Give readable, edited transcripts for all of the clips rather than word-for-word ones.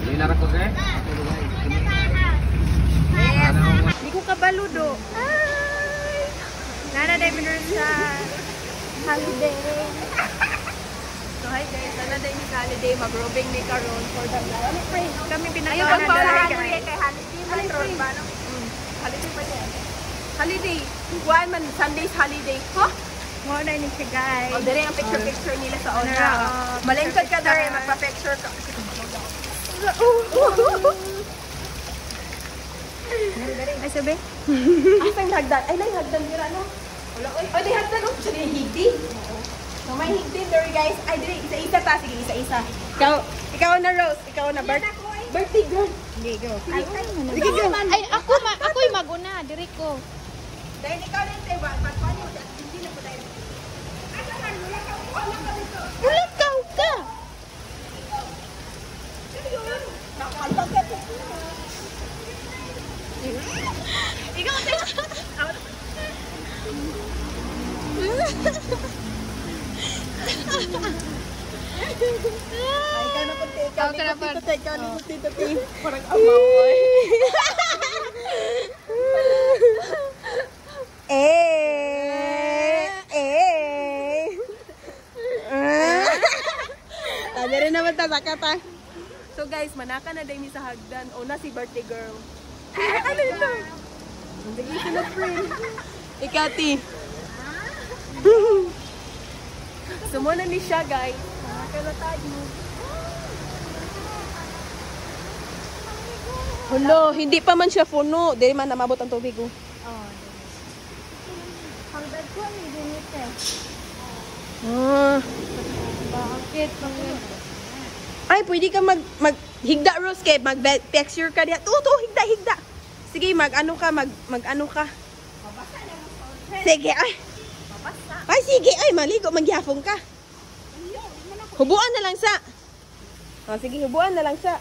Hinarap ko kay. Yes. Hindi ko kabaludo. Ay! Nana day minor sa holiday. So hi guys, nana day ni holiday. Mag-robing ni karon for the friend. Kami pinakaon na dalaga. Kay holiday patron ba no? Holiday pa yan. Holiday. One man Sunday's holiday. Huh? Mo na ni siya guys. Oh, dere ang picture nila sa ona. Malengkod ka dere, magpa-picture ka. Ay sabi? Asa yung hagdan? Ay lang hagdan nila no? Wala oy. Oh, di hagdan no? Siya yung higdi. So may higdi there guys. Ay dire isa-isa ta, sige isa-isa. Ikaw na Rose, ikaw na birthday girl. Sige go. Sige go. Ay ako'y maguna, dire ko. Dahil ikaw lang tayo, patpuan mo, hindi na po tayo. Ano man, wala ka dito. Ulakaw ka! Nakalagay ko. Ikaw tayo. Ay, ka na punti. Ikaw na punti. Ikaw na punti. Parang amawoy. Tadi rin naman tasaka ta. So guys, manaka na din sa hagdan. O na si birthday girl. Ano ito? Sige, sunod friend. Ikati. Sumuna ni siya guys. Manaka na tayo. Hulo, hindi pa man siya puno. Dili man namabot ang tubig oh. Hanggang ko ni dinite. Bakit? Ay, pwede ka maghigda Rose kay mag-picture ka diya. Higda. Sige, mag-ano ka. Sige, ay. Ay, sige, ay, maligo, magyafong ka. Hubuan na lang sa. Oh, sige, hubuan na lang sa.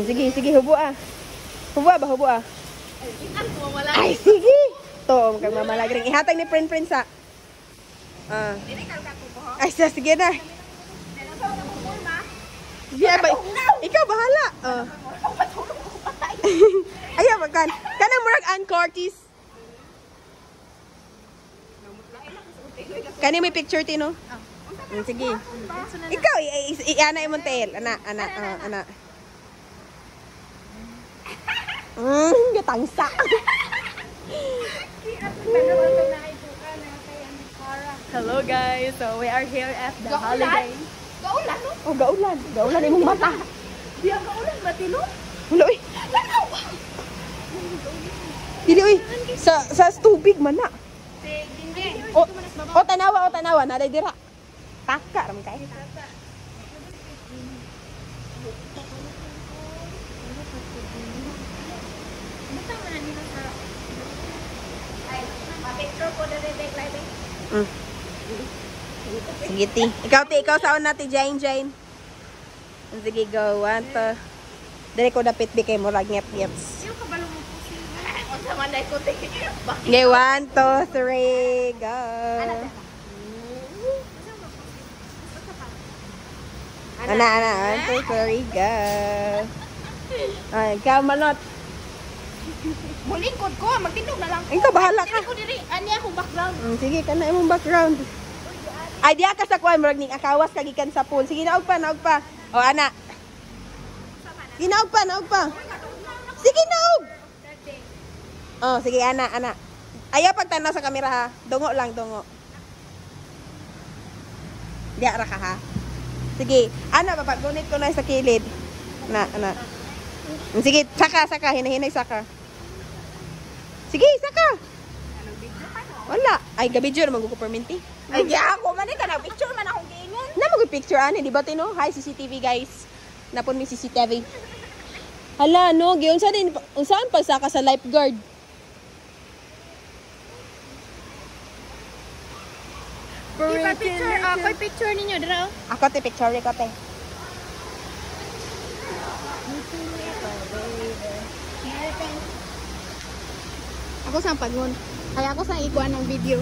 Sige, hubua. Hubua. Ay, sige. To, kag mamalagring. Ihatag ni friend sa. Ay, sige na. Ikaw bahala. Ayaw, magkan. Kanang murag Ann Curtis. Kani may picture tino? Sige. Ikaw, i-ana imong tail. Ana. Gatangsa. Hello guys, so we are here at the holiday. Gaulan no? Oh, gaulan. Gaulan imong mata. Di ang gaulan matino? Wala oy. Dili oy. Sa tubig man na. O tanawa na dira. Taka ram kay. Sige, ti. Ikaw sa una, ti Jane. Sige, go. One, two. Dali ko dapit bi kay mo ragnyap-nyaps. Yung kabalo mo po siya. O sa manay ko, ti. Okay, 1, 2, 3, go. Ana. 1, 2, 3, go. Ay, ikaw manot. Mulingkod ko, magtindog na lang. Ikaw, bahala ka. Dili ko diri, ani akong background. Sige, kana imong background. Ay, diya ka sa kuwan, murag ning akawas kagikan sa pool. Sige, naog pa. O, ana. Sige, naog pa. Sige, naog. Oh, sige, ana. Ayaw pagtanaw sa kamera ha. Dungo lang. Diya ra ka ha. Sige, ana, papagunit ko na sa kilid. Ana. Sige, saka. Hinahinay saka. Sige, saka. Wala. Ay, gabidyo naman ko perminti. Ay, di ako man ka na picture man akong giingon. Na mag-picture ani, di ba tino? Hi CCTV guys. Napon mi CCTV. Hala no, giyon sa din unsaan pagsaka sa lifeguard. Picture, ako picture ninyo dira. Ako te picture ko te. Ako sa pagon. Ay ako sa ikuan ng video.